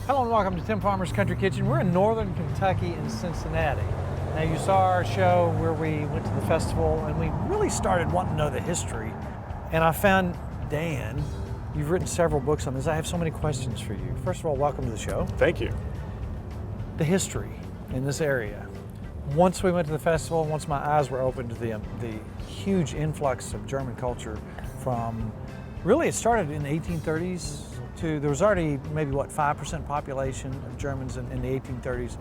Hello and welcome to Tim Farmer's Country Kitchen. We're in northern Kentucky in Cincinnati. Now you saw our show where we went to the festival and we really started wanting to know the history. And I found Dan. You've written several books on this. I have so many questions for you. First of all, welcome to the show. Thank you. The history in this area. Once we went to the festival, once my eyes were opened to the huge influx of German culture from, really it started in the 1830s to, there was already maybe 5% population of Germans in the 1830s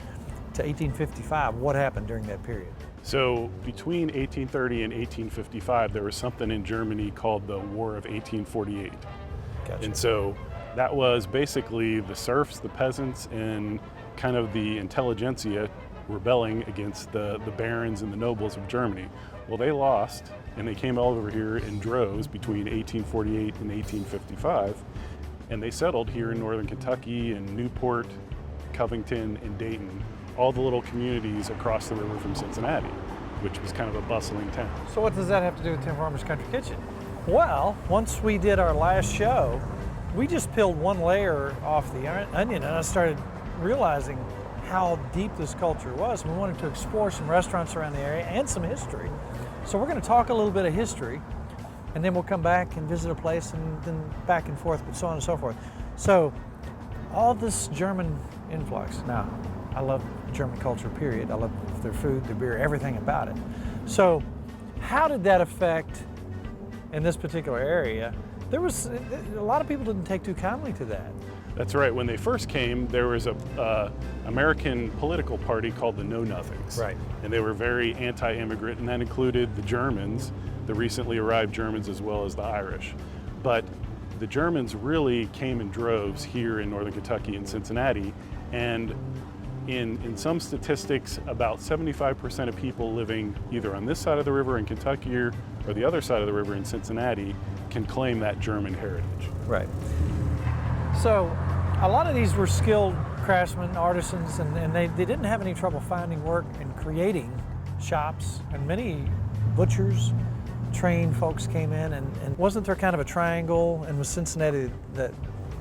to 1855. What happened during that period? So between 1830 and 1855, there was something in Germany called the War of 1848. Gotcha. And so that was basically the serfs, the peasants, and kind of the intelligentsia rebelling against the barons and the nobles of Germany. Well, they lost, and they came all over here in droves between 1848 and 1855, and they settled here in northern Kentucky and Newport, Covington, and Dayton, all the little communities across the river from Cincinnati, which was kind of a bustling town. So what does that have to do with Tim Farmer's Country Kitchen? Well, once we did our last show, we just peeled one layer off the onion, and I started realizing how deep this culture was. We wanted to explore some restaurants around the area and some history. So we're going to talk a little bit of history, and then we'll come back and visit a place, and then back and forth, but so on and so forth. So all this German influx. Now, I love German culture, period. I love their food, their beer, everything about it. So how did that affect in this particular area? There was a lot of people didn't take too kindly to that. That's right. When they first came, there was a American political party called the Know Nothings. Right. And they were very anti-immigrant, and that included the Germans, the recently arrived Germans, as well as the Irish. But the Germans really came in droves here in northern Kentucky and Cincinnati, and in some statistics, about 75% of people living either on this side of the river in Kentucky or the other side of the river in Cincinnati can claim that German heritage. Right. So a lot of these were skilled craftsmen, artisans, and they didn't have any trouble finding work and creating shops, and many butchers, trained folks came in, and wasn't there kind of a triangle, and was Cincinnati that,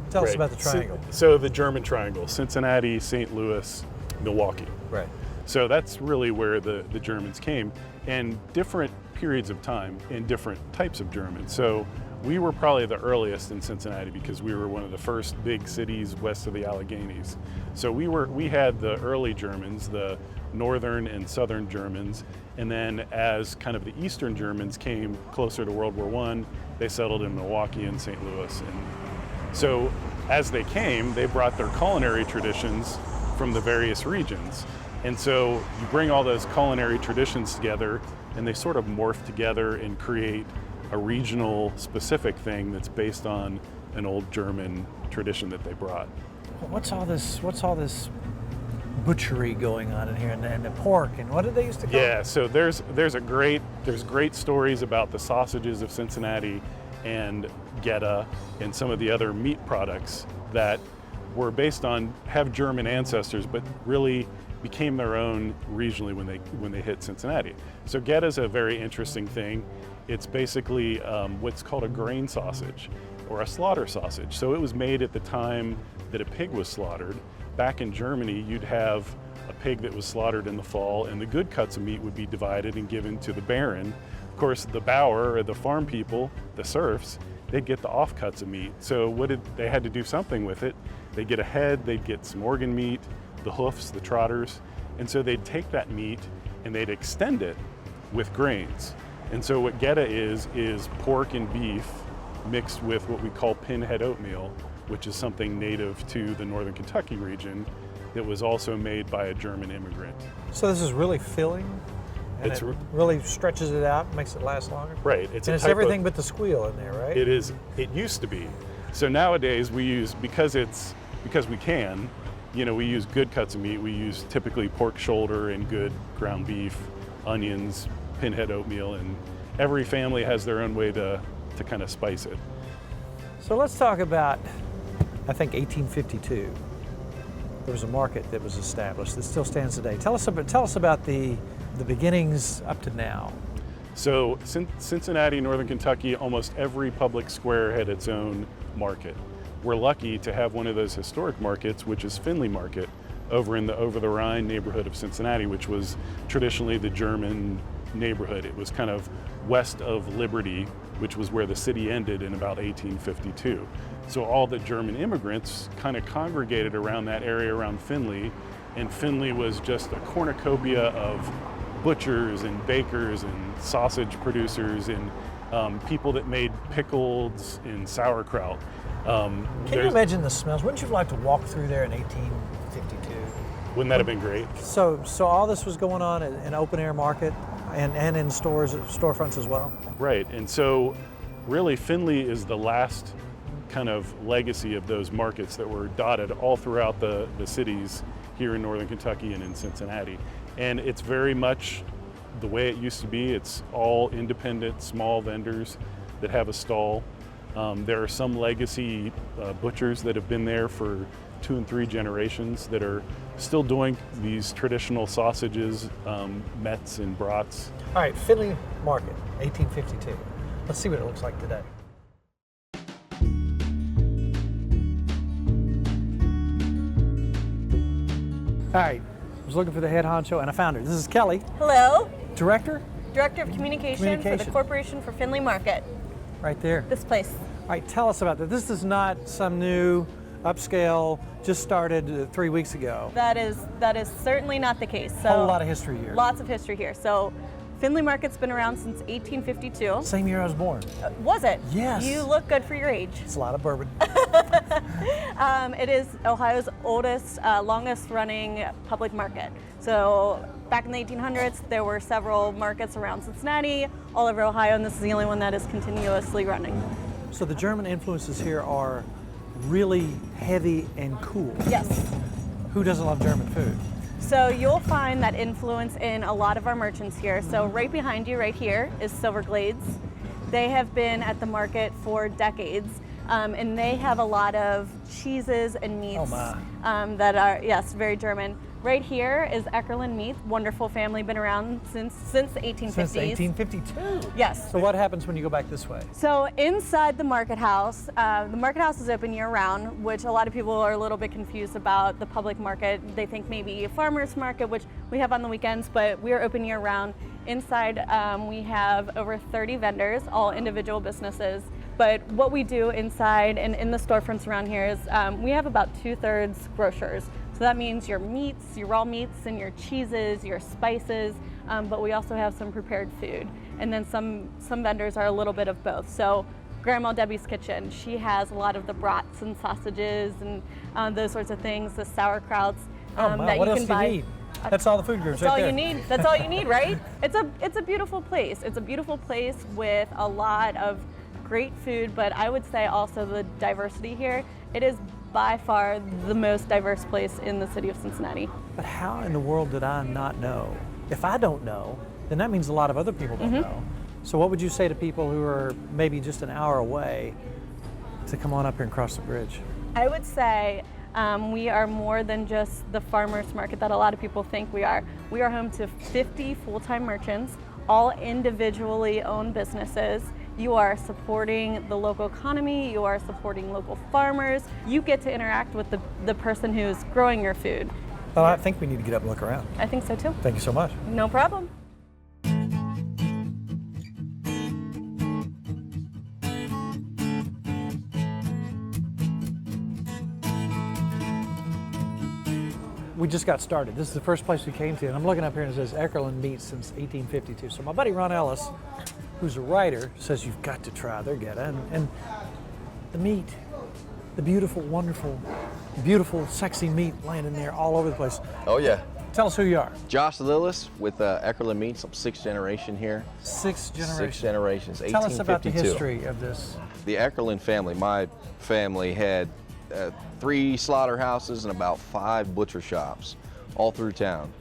tell us about the triangle. So the German triangle, Cincinnati, St. Louis, Milwaukee. Right. So that's really where the Germans came, and different periods of time and different types of Germans. So we were probably the earliest in Cincinnati because we were one of the first big cities west of the Alleghenies. So we had the early Germans, the northern and southern Germans, and then as kind of the eastern Germans came closer to World War I, they settled in Milwaukee and St. Louis. And so as they came, they brought their culinary traditions from the various regions. And so you bring all those culinary traditions together, and they sort of morph together and create a regional specific thing that's based on an old German tradition that they brought. What's all this butchery going on in here, and the pork, and what did they used to call it? Yeah, so there's great stories about the sausages of Cincinnati and Geta and some of the other meat products that were based on, have German ancestors, but really became their own regionally when they hit Cincinnati. So Geta is a very interesting thing. It's basically what's called a grain sausage or a slaughter sausage. So it was made at the time that a pig was slaughtered. Back in Germany, you'd have a pig that was slaughtered in the fall, and the good cuts of meat would be divided and given to the baron. Of course, the Bauer, or the farm people, the serfs, they'd get the offcuts of meat. So they had to do something with it. They'd get a head, they'd get some organ meat, the hoofs, the trotters, and so they'd take that meat and they'd extend it with grains. And so what Geta is pork and beef mixed with what we call pinhead oatmeal, which is something native to the northern Kentucky region that was also made by a German immigrant. So this is really filling, and it really stretches it out, makes it last longer? Right. It's everything but the squeal in there, right? It is. It used to be. So nowadays we use, because we can, we use good cuts of meat. We use typically pork shoulder and good ground beef, onions, pinhead oatmeal, and every family has their own way to kind of spice it. So let's talk about, I think 1852. There was a market that was established that still stands today. Tell us about the beginnings up to now. So Cincinnati, northern Kentucky, almost every public square had its own market. we're lucky to have one of those historic markets, which is Findlay Market, over in the Rhine neighborhood of Cincinnati, which was traditionally the German neighborhood. It was kind of west of Liberty, which was where the city ended in about 1852. So all the German immigrants kind of congregated around that area around Findlay, and Findlay was just a cornucopia of butchers and bakers and sausage producers and people that made pickles and sauerkraut. Can you imagine the smells? Wouldn't you like to walk through there in 1852? Wouldn't that have been great? So all this was going on in an open air market and in storefronts as well? Right, and so really Findlay is the last kind of legacy of those markets that were dotted all throughout the cities here in northern Kentucky and in Cincinnati. And it's very much the way it used to be. It's all independent, small vendors that have a stall. There are some legacy butchers that have been there for 2 and 3 generations that are still doing these traditional sausages, mets and brats. All right, Findlay Market, 1852. Let's see what it looks like today. All right, I was looking for the head honcho and I found her. This is Kelly. Hello. Director? Director of Communication for the Corporation for Findlay Market. Right there. This place. All right, tell us about that. This is not some new upscale, just started 3 weeks ago. That is certainly not the case. So A whole lot of history here. Lots of history here. So Findlay Market's been around since 1852. Same year I was born. Was it? Yes. You look good for your age. It's a lot of bourbon. It is Ohio's oldest, longest running public market. So back in the 1800s, there were several markets around Cincinnati, all over Ohio, and this is the only one that is continuously running. So the German influences here are really heavy and cool. Yes. Who doesn't love German food? So you'll find that influence in a lot of our merchants here. So right behind you, right here, is Silverglades. They have been at the market for decades, and they have a lot of cheeses and meats that are, yes, very German. Right here is Eckerlin Meats, wonderful family, been around since the 1850s. Since 1852? Yes. So what happens when you go back this way? So inside the market house is open year-round, which a lot of people are a little bit confused about the public market. They think maybe a farmer's market, which we have on the weekends, but we are open year-round. Inside, we have over 30 vendors, all individual businesses. But what we do inside and in the storefronts around here is we have about 2/3 grocers. So that means your meats, your raw meats, and your cheeses, your spices, but we also have some prepared food. And then some vendors are a little bit of both. So Grandma Debbie's Kitchen, she has a lot of the brats and sausages and those sorts of things, the sauerkrauts that what you else can do buy. you need? That's all the food groups That's right all there. you need. That's all you need, right? It's a beautiful place. It's a beautiful place with a lot of great food, but I would say also the diversity here. It is by far the most diverse place in the city of Cincinnati. But how in the world did I not know? If I don't know, then that means a lot of other people don't know. So what would you say to people who are maybe just an hour away to come on up here and cross the bridge? I would say we are more than just the farmers market that a lot of people think we are. We are home to 50 full-time merchants, all individually owned businesses. You are supporting the local economy, you are supporting local farmers. You get to interact with the person who's growing your food. Well, I think we need to get up and look around. I think so too. Thank you so much. No problem. We just got started. This is the first place we came to, and I'm looking up here and it says Eckerlin Meats since 1852. So my buddy Ron Ellis, who's a writer, says you've got to try their Geta. And the meat, the beautiful, wonderful, beautiful, sexy meat laying in there all over the place. Oh yeah. Tell us who you are. Josh Lillis with Eckerlin Meats. I'm 6th generation here. 6th generation. 6 generations, 1852. Tell us about the history of this. The Eckerlin family, my family had 3 slaughterhouses and about 5 butcher shops all through town.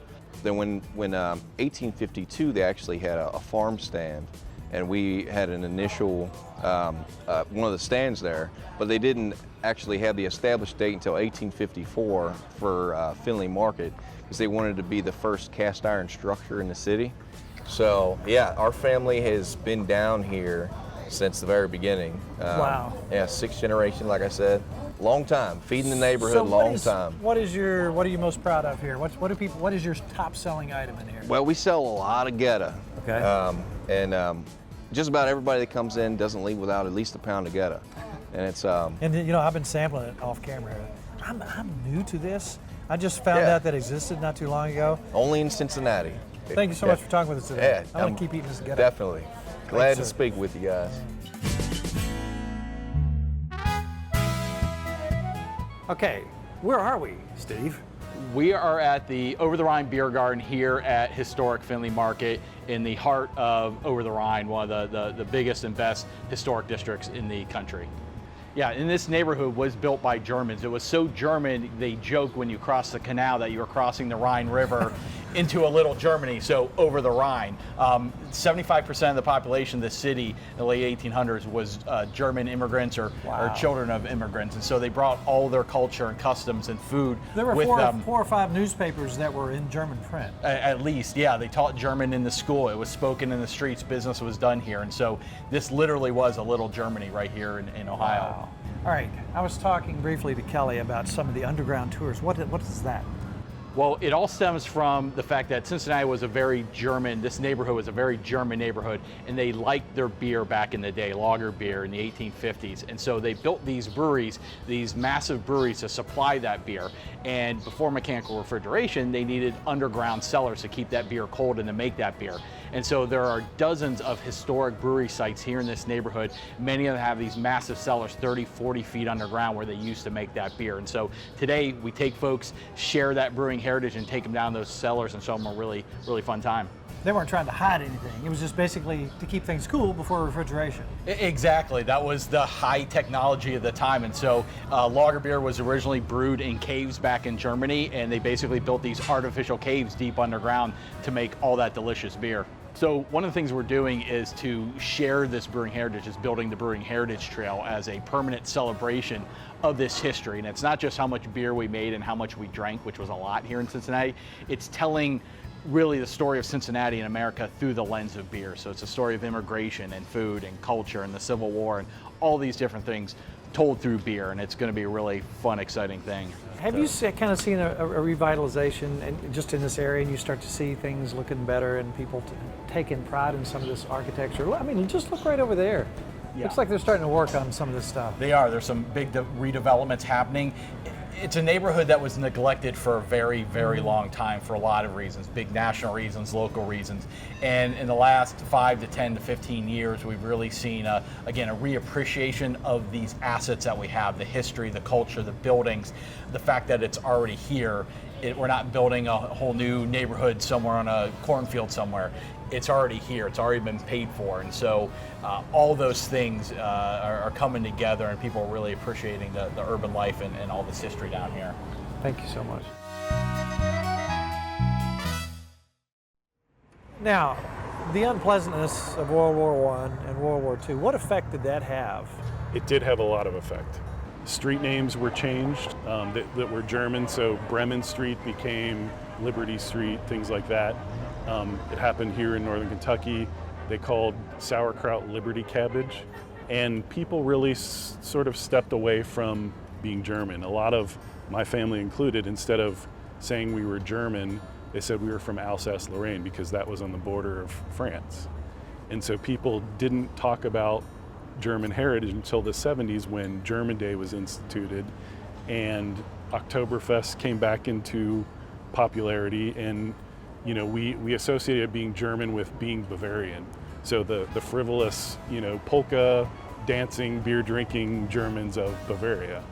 Then when 1852, they actually had a farm stand, and we had an initial, one of the stands there, but they didn't actually have the established date until 1854 for Findlay Market, because they wanted to be the first cast iron structure in the city. So yeah, our family has been down here since the very beginning. Wow. Yeah, 6th generation, like I said. long time, feeding the neighborhood, long time. What are you most proud of here? What is your top selling item in here? Well, we sell a lot of Geta. Okay. Just about everybody that comes in doesn't leave without at least a pound of Geta. And it's and you know, I've been sampling it off camera. I'm new to this. I just found out that it existed not too long ago. Only in Cincinnati. Thank you so much for talking with us today. Yeah, I'm going to keep eating this Geta. Definitely. Glad to sir. speak with you guys. Okay, where are we, Steve? We are at the Over the Rhine Beer Garden here at historic Findlay Market in the heart of Over the Rhine, one of the biggest and best historic districts in the country. Yeah, and this neighborhood was built by Germans. It was so German, they joke when you cross the canal that you were crossing the Rhine River into a little Germany, so over the Rhine. 75% of the population of the city in the late 1800s was German immigrants or children of immigrants, and so they brought all their culture and customs and food There were with them. four or five newspapers that were in German print. At least, yeah, they taught German in the school. It was spoken in the streets. Business was done here, and so this literally was a little Germany right here in Ohio. Wow. All right, I was talking briefly to Kelly about some of the underground tours. What is that? Well, it all stems from the fact that Cincinnati was a very German, this neighborhood was a very German neighborhood, and they liked their beer back in the day, lager beer in the 1850s. And so they built these breweries, these massive breweries to supply that beer. And before mechanical refrigeration, they needed underground cellars to keep that beer cold and to make that beer. And so there are dozens of historic brewery sites here in this neighborhood. Many of them have these massive cellars, 30, 40 feet underground, where they used to make that beer. And so today we take folks, share that brewing heritage and take them down those cellars and show them a really, really fun time. They weren't trying to hide anything. It was just basically to keep things cool before refrigeration. Exactly. That was the high technology of the time. And so lager beer was originally brewed in caves back in Germany, and they basically built these artificial caves deep underground to make all that delicious beer. So one of the things we're doing is to share this brewing heritage, is building the Brewing Heritage Trail as a permanent celebration of this history. And it's not just how much beer we made and how much we drank, which was a lot here in Cincinnati. It's telling really the story of Cincinnati and America through the lens of beer. So it's a story of immigration and food and culture and the Civil War and all these different things told through beer, and it's going to be a really fun, exciting thing. Have you kind of seen a revitalization and just in this area, and you start to see things looking better and people taking pride in some of this architecture? I mean, just look right over there. Yeah. Looks like they're starting to work on some of this stuff. They are. There's some big redevelopments happening. It's a neighborhood that was neglected for a very, very long time for a lot of reasons, big national reasons, local reasons. And in the last 5 to 10 to 15 years, we've really seen, again, a reappreciation of these assets that we have, the history, the culture, the buildings, the fact that it's already here. We're not building a whole new neighborhood somewhere on a cornfield somewhere. It's already here. It's already been paid for. And so all those things are coming together, and people are really appreciating the urban life and all this history down here. Thank you so much. Now, the unpleasantness of World War I and World War II, what effect did that have? It did have a lot of effect. Street names were changed that were German, so Bremen Street became Liberty Street, things like that. It happened here in northern Kentucky. They called sauerkraut Liberty Cabbage, and people really sort of stepped away from being German. A lot of my family included, instead of saying we were German, they said we were from Alsace-Lorraine because that was on the border of France. And so people didn't talk about German heritage until the 70s, when German Day was instituted and Oktoberfest came back into popularity, and we associated being German with being Bavarian. So the frivolous, polka dancing, beer drinking Germans of Bavaria.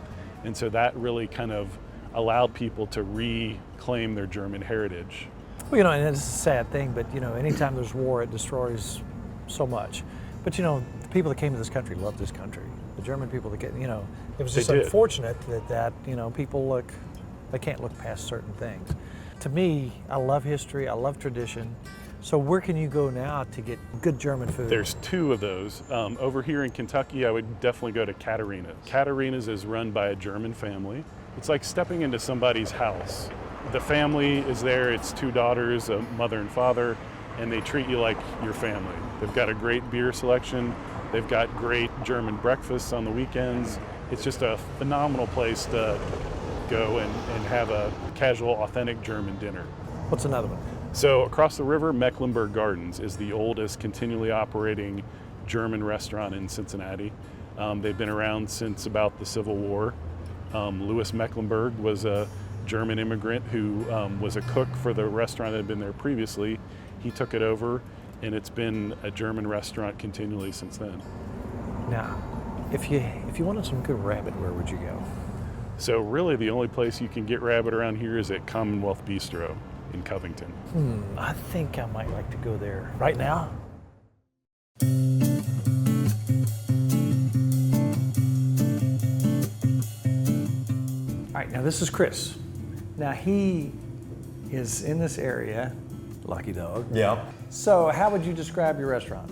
And so that really kind of allowed people to reclaim their German heritage. Well, and it's a sad thing, but anytime there's war, it destroys so much. But the people that came to this country loved this country. The German people that it was just unfortunate that people they can't look past certain things. To me, I love history, I love tradition. So where can you go now to get good German food? There's two of those. Over here in Kentucky, I would definitely go to Katarina's. Katarina's is run by a German family. It's like stepping into somebody's house. The family is there, it's two daughters, a mother and father, and they treat you like your family. They've got a great beer selection. They've got great German breakfasts on the weekends. it's just a phenomenal place to go and have a casual, authentic German dinner. What's another one? So across the river, Mecklenburg Gardens is the oldest continually operating German restaurant in Cincinnati. They've been around since about the Civil War. Louis Mecklenburg was a German immigrant who was a cook for the restaurant that had been there previously. He took it over, and it's been a German restaurant continually since then. Now, if you wanted some good rabbit, where would you go? So really the only place you can get rabbit around here is at Commonwealth Bistro in Covington. I think I might like to go there right now. All right, now this is Chris. Now he is in this area, lucky dog. Yeah. So how would you describe your restaurant?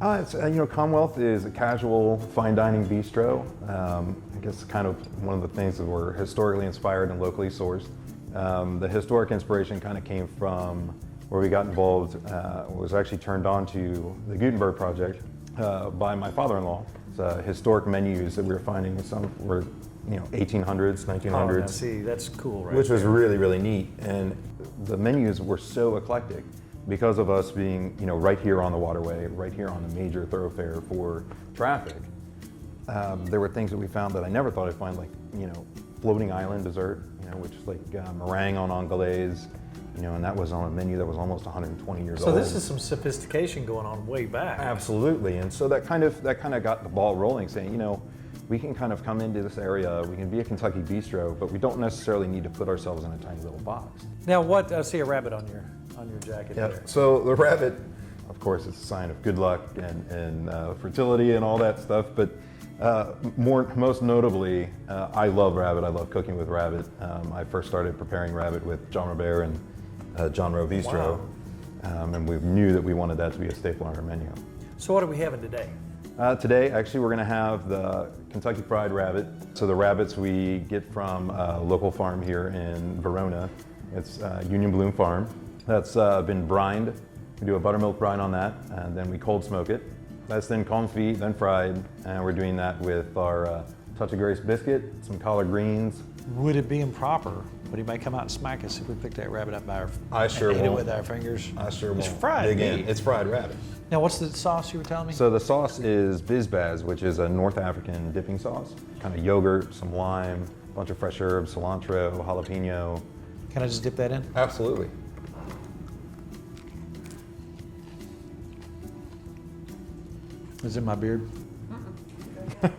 Commonwealth is a casual fine dining bistro. I guess kind of one of the things that were historically inspired and locally sourced. The historic inspiration kind of came from where we got involved, was actually turned on to the Gutenberg Project by my father-in-law. It's historic menus that we were finding. Some were 1800s, 1900s. Oh, now see, that's cool, right? Which was really, really neat. And the menus were so eclectic because of us being, right here on the waterway, right here on the major thoroughfare for traffic. There were things that we found that I never thought I'd find, like, floating island dessert, which is like meringue on anglaise, and that was on a menu that was almost 120 years old. So this is some sophistication going on way back. Absolutely, and so that kind of got the ball rolling, saying, we can kind of come into this area, we can be a Kentucky bistro, but we don't necessarily need to put ourselves in a tiny little box. Now what, I see a rabbit on your jacket there. So the rabbit, of course, is a sign of good luck and fertility and all that stuff, but most notably, I love rabbit. I love cooking with rabbit. I first started preparing rabbit with John Robert and John Rowe Bistro, and we knew that we wanted that to be a staple on our menu. So what are we having today? Today, actually, we're going to have the Kentucky Fried Rabbit. So the rabbits we get from a local farm here in Verona. It's Union Bloom Farm. That's been brined. We do a buttermilk brine on that, and then we cold smoke it. That's then confit, then fried, and we're doing that with our touch of grace biscuit, some collard greens. Would it be improper? Would anybody come out and smack us if we picked that rabbit up by our I sure and ate it won't. with our fingers? I sure won't. It's fried Again, meat. it's fried rabbit. Now what's the sauce you were telling me? So the sauce is bizbaz, which is a North African dipping sauce. Kind of yogurt, some lime, a bunch of fresh herbs, cilantro, jalapeno. Can I just dip that in? Absolutely. Is it my beard? It's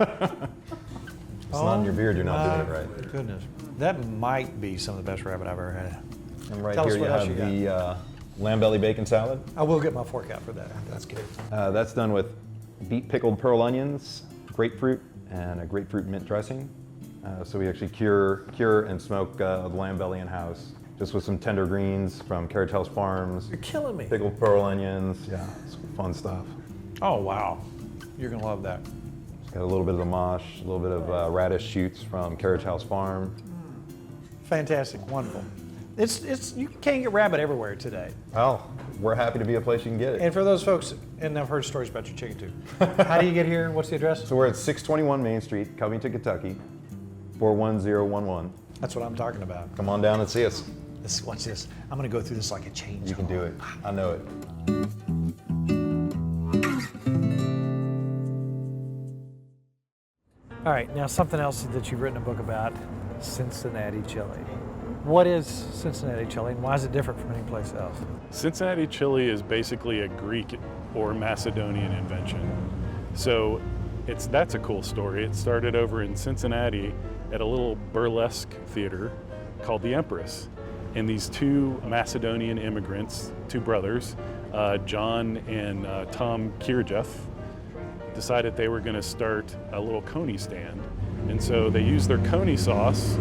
not in your beard, you're not doing it right. Goodness. That might be some of the best rabbit I've ever had. And right Tell us here you what else have you the lamb belly bacon salad. I will get my fork out for that. That's good. That's done with beet pickled pearl onions, grapefruit, and a grapefruit mint dressing. So we actually cure and smoke the lamb belly in-house, just with some tender greens from Caratel's Farms. You're killing me. Pickled pearl onions, yeah, some fun stuff. Oh, wow. You're going to love that. It's got a little bit of the mosh, a little bit of radish shoots from Caratel's Farm. Fantastic. Wonderful. It's you can't get rabbit everywhere today. Well, we're happy to be a place you can get it. And for those folks, and I've heard stories about your chicken too. How do you get here? What's the address? So we're at 621 Main Street, Covington, Kentucky, 41011. That's what I'm talking about. Come on down and see us. Watch this. I'm going to go through this like a chainsaw. You can do it. I know it. All right, now something else that you've written a book about, Cincinnati Chili. What is Cincinnati Chili and why is it different from any place else? Cincinnati Chili is basically a Greek or Macedonian invention. So that's a cool story. It started over in Cincinnati at a little burlesque theater called the Empress. And these two Macedonian immigrants, two brothers, John and Tom Kirjeff, decided they were going to start a little coney stand. And so they used their coney sauce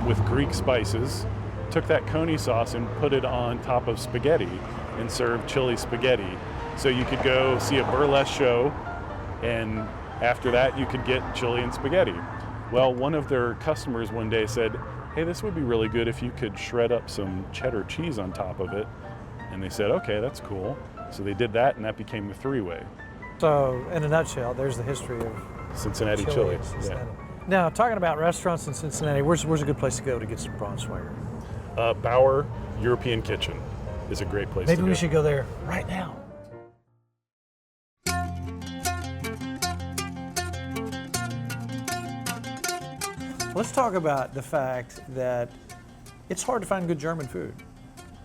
with Greek spices, took that coney sauce and put it on top of spaghetti and served chili spaghetti. So you could go see a burlesque show, and after that you could get chili and spaghetti. Well, one of their customers one day said, hey, this would be really good if you could shred up some cheddar cheese on top of it. And they said, okay, that's cool. So they did that, and that became the three-way. So, in a nutshell, there's the history of Cincinnati Chili. in Cincinnati. Yeah. Now, talking about restaurants in Cincinnati, where's a good place to go to get some Braunschweiger? Bauer European Kitchen is a great place to go. Maybe we should go there right now. Let's talk about the fact that it's hard to find good German food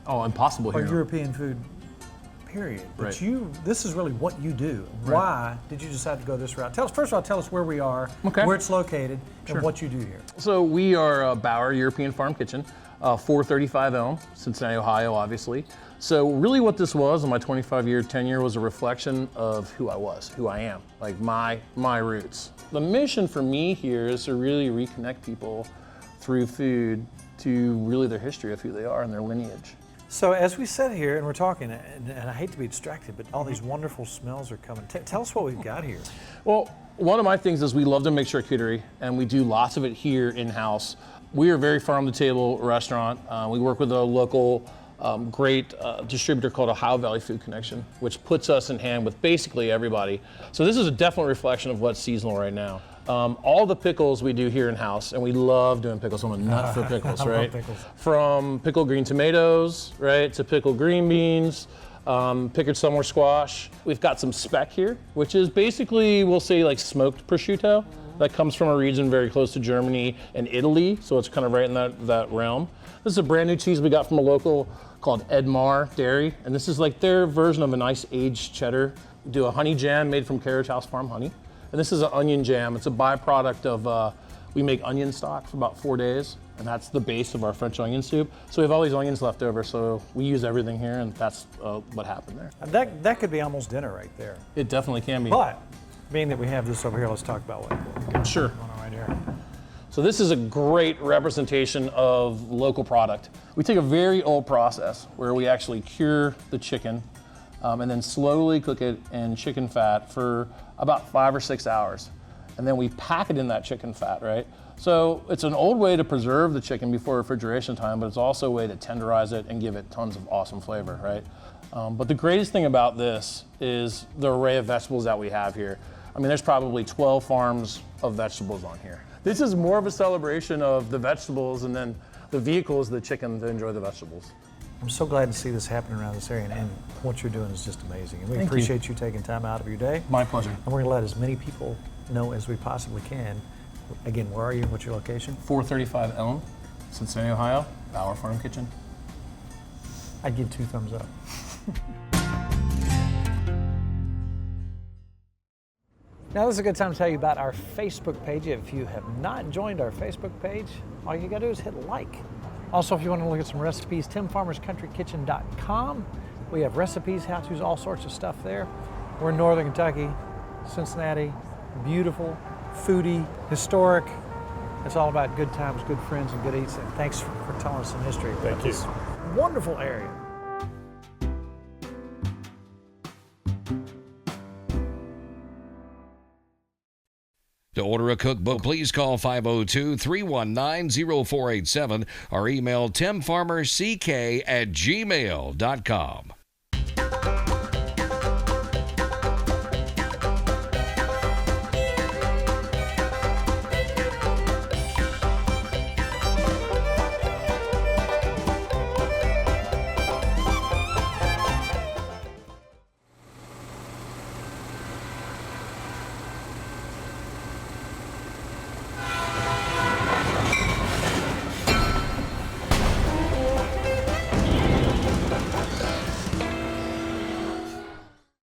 Oh, impossible or here. European food, period. But Right. this is really what you do. Right. Why did you decide to go this route? First of all, tell us where we are, Okay. where it's located, Sure. and what you do here. So we are Bauer European Farm Kitchen, 435 Elm, Cincinnati, Ohio, obviously. So really what this was in my 25-year tenure was a reflection of who I was, who I am, like my roots. The mission for me here is to really reconnect people through food to really their history of who they are and their lineage. So as we sit here and we're talking, and I hate to be distracted, but all these wonderful smells are coming. Tell us what we've got here. Well, one of my things is we love to make charcuterie, and we do lots of it here in-house. We are a very farm-to-table restaurant. We work with a local great distributor called Ohio Valley Food Connection, which puts us in hand with basically everybody. So this is a definite reflection of what's seasonal right now. All the pickles we do here in-house, and we love doing pickles. I'm a nut for pickles, I right? love pickles. From pickled green tomatoes, right, to pickled green beans, pickled summer squash. We've got some speck here, which is basically, we'll say, like smoked prosciutto. That comes from a region very close to Germany and Italy, so it's kind of right in that realm. This is a brand new cheese we got from a local called Edmar Dairy, and this is like their version of a nice aged cheddar. We do a honey jam made from Carriage House Farm honey. And this is an onion jam. It's a byproduct of, we make onion stock for about 4 days, and that's the base of our French onion soup. So we have all these onions left over, so we use everything here, and that's what happened there. That could be almost dinner right there. It definitely can be. But being that we have this over here, let's talk about what Sure. going on right here. So this is a great representation of local product. We take a very old process where we actually cure the chicken and then slowly cook it in chicken fat for about 5 or 6 hours. And then we pack it in that chicken fat, right? So it's an old way to preserve the chicken before refrigeration time, but it's also a way to tenderize it and give it tons of awesome flavor, right? But the greatest thing about this is the array of vegetables that we have here. I mean, there's probably 12 farms of vegetables on here. This is more of a celebration of the vegetables and then the vehicle is the chicken to enjoy the vegetables. I'm so glad to see this happening around this area, and what you're doing is just amazing. And we Thank you. appreciate you taking time out of your day. My pleasure. And we're going to let as many people know as we possibly can. Again, where are you? What's your location? 435 Elm, Cincinnati, Ohio, Bauer Farm Kitchen. I'd give 2 thumbs up. Now this is a good time to tell you about our Facebook page. If you have not joined our Facebook page, all you gotta do is hit like. Also, if you want to look at some recipes, timfarmerscountrykitchen.com. We have recipes, how-tos, all sorts of stuff there. We're in Northern Kentucky, Cincinnati, beautiful, foodie, historic. It's all about good times, good friends, and good eats. And thanks for telling us some history about Thank you. this wonderful area. To order a cookbook, please call 502-319-0487 or email timfarmerck@gmail.com.